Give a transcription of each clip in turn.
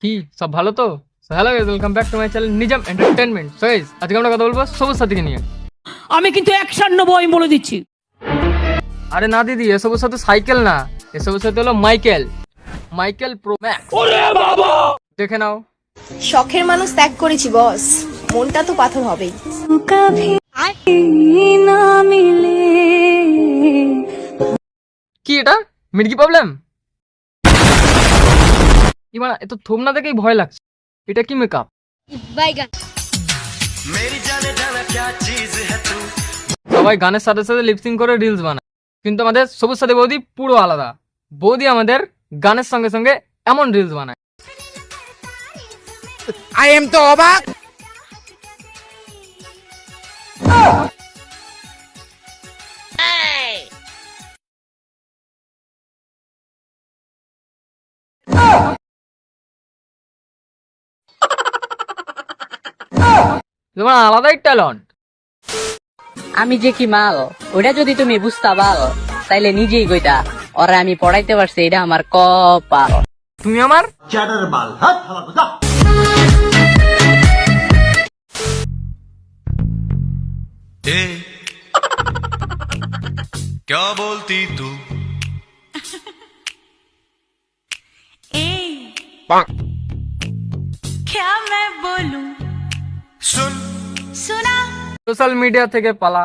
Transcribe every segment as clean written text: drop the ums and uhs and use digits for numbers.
কি সব ভালো তো? Hello guys, welcome back to my channel Nizam entertainment. So guys, আজকে আমরা কথা বলবো সবুজ সাথীকে নিয়ে। আমি কিন্তু 190 আমি বলে দিচ্ছি। আরে না দিদি, এসবের সাথে সাইকেল না, এসবের সাথে হলো মাইকেল প্রো ম্যাক্স। ওরে বাবা, দেখে নাও। শখের মানুষ ত্যাগ করেছি বস, মনটা তো পাথর হবেই। কি এটা মির্গি প্রবলেম? এবার এত থোম না দেখেই ভয় লাগছে। এটা কি মেকআপ? সবাই গানের সাথে সাথে লিপসিং করে রিলস বানায়, কিন্তু আমাদের সবুজ সাথী বৌদি পুরো আলাদা। বৌদি আমাদের গানের সঙ্গে সঙ্গে এমন রিলস বানায়। আই এম তো অবাক। তোমার আলাদাই ট্যালেন্ট। আমি যে কি মাল ওটা যদি তুমি বুঝতা পাল তাইলে নিজেই কইতা ওরা আমি পড়াইতে পারছি, এটা আমার কপাল। তুমি আমার ए, क्या बोलती तू? क्या मैं बोलूं? सुन सुना সোশ্যাল মিডিয়া থেকে পালা।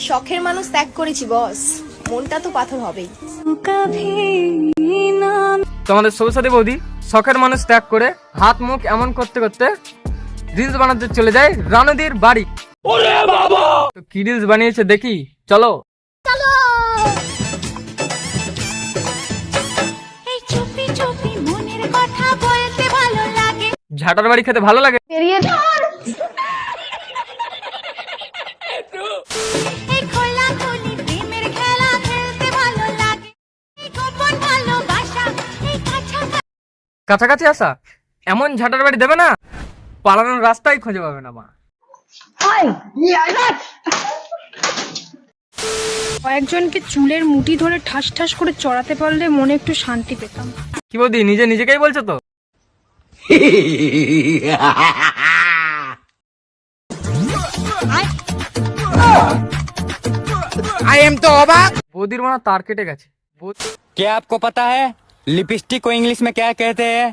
শখের মানুষ ত্যাগ করেছি বস, মনটা তো পাথর হবেই। তোমাদের সবুজ সাথী বৌদি শখের মানুষ ত্যাগ করে হাত মুখ এমন করতে করতে রিলস বানাতে চলে যায় রানুদির বাড়ি। ওরে বাবা, তো কি রিলস বানিয়েছে দেখি, চলো। এই চুপি চুপি মনের কথা বলতে ভালো লাগে। ঝাটার বাড়ি খেতে ভালো লাগে। এই খোলা খুলি প্রেমের খেলা খেলতে ভালো লাগে। এই গোপন ভালোবাসা, এই কাছাকাছি আসা, এমন ঝাটার বাড়ি দেবে না, পালানোর রাস্তাই খুঁজে পাবে না মা। কয়েকজনকে চুলের মুঠি ধরে ঠাস ঠাস করে চড়াতে পারলে মনে একটু শান্তি পেতাম। কি বৌদি, নিজেকেই বলছো তো? আই এম তো অবাক। বৌদির মনে হয় তার কেটে গেছে। क्या आपको पता है लिपस्टिक को इंग्लिश में क्या कहते हैं?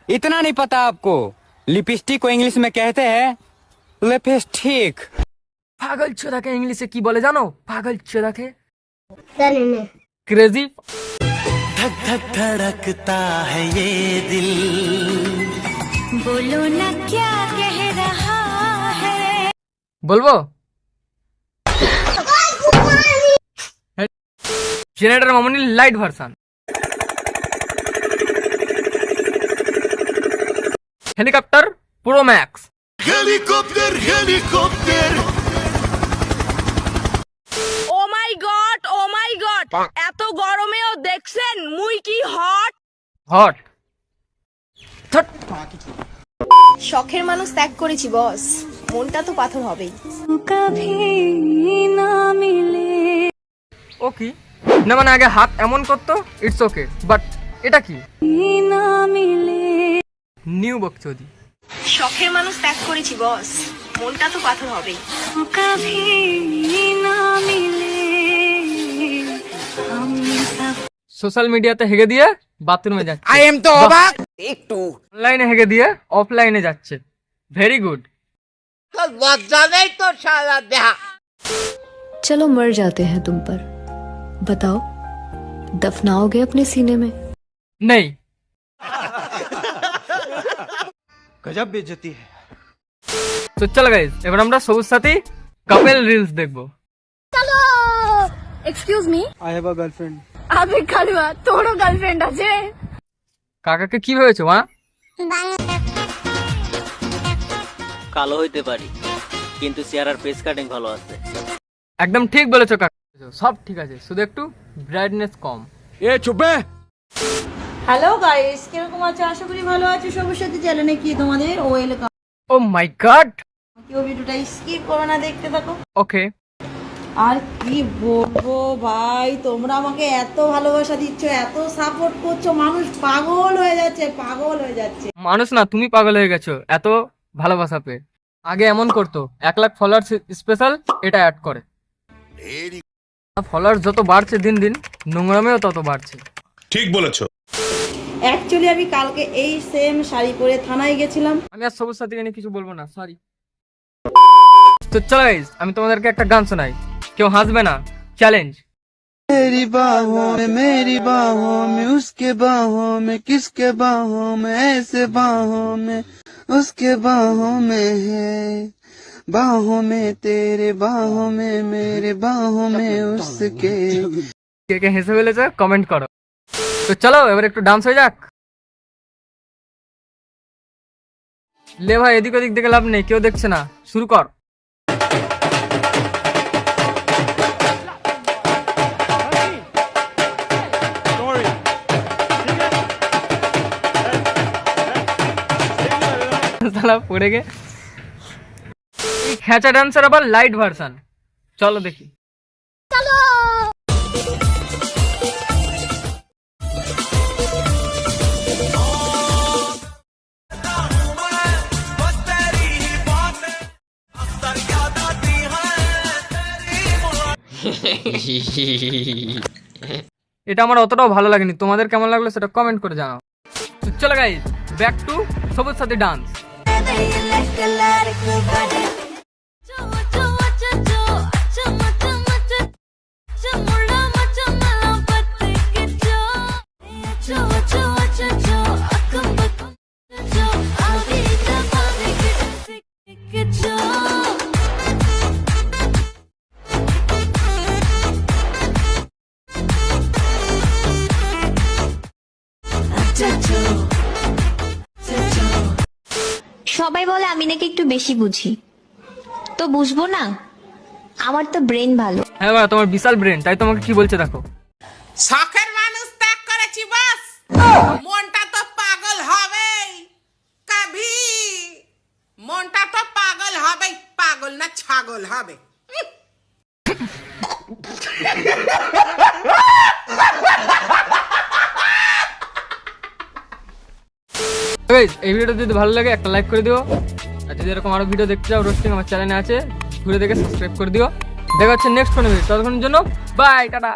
इतना नहीं पता आपको? लिपस्टिक को इंग्लिश में कहते हैं लिपस्टिक। পাগল চোদাকে ইংলিশে কি বলে জানো? পাগল চোদাকে ক্রেজি। धक धक धड़कता है ये दिल। बोलो ना क्या कह रहा है। বলবো জেনারেটর মামুনি light version. Helicopter pro max. Helicopter helicopter ও মাই গড এত গরমেও দেখছেন মুই কি হট। হট। শখের মানুষ ত্যাগ করেছি বস, মনটা তো পাথর হবেই। ও কি না, মানে আগে হাত এমন করতো, ইটস ওকে, বাট এটা কি নিউ বকচোদি? শখের মানুষ ত্যাগ করেছি বস, মনটা তো পাথর হবেই। সোশ্যাল মিডিয়াতে হেগে দিয়ে বাথরুমে যাচ্ছে। আই এম তো অবাক। একটু অনলাইনে হেগে দিয়ে অফলাইনে যাচ্ছে। Very good. লজ্জা নেই তো সারা দেহা। चलो मर जाते हैं तुम पर, बताओ दफनाओगे अपने सीने में? নেই। गजब बेइज्जती है। তো চলো গাইস, এবার আমরা সবুজ সাথী কাপল রিলস দেখবো। Excuse me, I have a girlfriend. আবে কালুয়া তোরও গার্লফ্রেন্ড আছে? কাকাকে কি ভেবেছো মা? কালো হইতে পারি কিন্তু চেহারার পেস কাটিং ভালো আছে। একদম ঠিক বলেছো কাকা, সব ঠিক আছে, শুধু একটু ব্রাইটনেস কম। এ চুপে। হ্যালো গাইস, কিরকম আছো? আশা করি ভালো আছো। সবার সাথে চ্যানেলে কি তোমাদের ওয়েলকাম। ও মাই গড, কেউ ভিডিওটা স্কিপ করো না, দেখতে থাকো। ওকে। আর কি বলবো ভাই, তোমরা আমাকে এত ভালোবাসা দিচ্ছ, এত সাপোর্ট করছো, মানুষ পাগল হয়ে যাচ্ছে, পাগল হয়ে যাচ্ছে। মানুষ না, তুমি পাগল হয়ে গেছো এত ভালোবাসা পেয়ে। আগে এমন করতো 1 লাখ ফলোয়ার স্পেশাল, এটা অ্যাড করে। ফলোয়ার যত বাড়ছে দিন দিন, নোংরামেও তত বাড়ছে। ঠিক বলেছো। অ্যাকচুয়ালি আমি কালকে এই সেম শাড়ি পরে থানায় গেছিলাম। আমি আর সবুজ সাথীকে নিয়ে কিছু বলবো না, সরি। তো চলো গাইস, আমি তোমাদেরকে একটা গান শোনাই, কেউ হাসবে না, চ্যালেঞ্জ। मेरी बाहों में उसके बाहों में, किसके बाहों में, ऐसे बाहों में, उसके बाहों में है, बाहों में तेरे, बाहों में मेरे, बाहों में उसके। কে কে হেসে ফেলেছে কমেন্ট করো। তো চলো এবার একটু ডান্স হয়ে যাক। লে ভাই, এদিক ওদিক দেখে লাভ নেই, কেউ দেখছে না, শুরু কর। শালা পড়ে গে। এই খেঁচা ডান্সের আবার লাইট ভার্সন, চলো দেখি। এটা আমার অতটাও ভালো লাগেনি, তোমাদের কেমন লাগলো সেটা কমেন্ট করে জানাও। তো চলো গাইস, ব্যাক টু সবুজ সাথী ডান্স। সবাই বলে আমি নাকি একটু বেশি বুঝি, তো বুঝবো না? আমার তো ব্রেন ভালো। হ্যাঁ ভাই, তোমার বিশাল ব্রেন, তাই তোমাকে কি বলছে দেখো। শখের মানুষ ত্যাগ করেছি বাস, মনটা তো পাগল হবেই, কবি মনটা তো পাগল হবেই, পাগল না ছাগল হবে। গাইস, এই ভিডিওটা যদি ভালো লাগে একটা লাইক করে দিও, আর যদি এরকম আরো ভিডিও দেখতে চাও রোস্টিং আমার চ্যানেলে আছে, ঘুরে দেখে সাবস্ক্রাইব করে দিও। দেখা হচ্ছে নেক্সট কোনো ভিডিও, ততক্ষণের জন্য বাই, টাটা।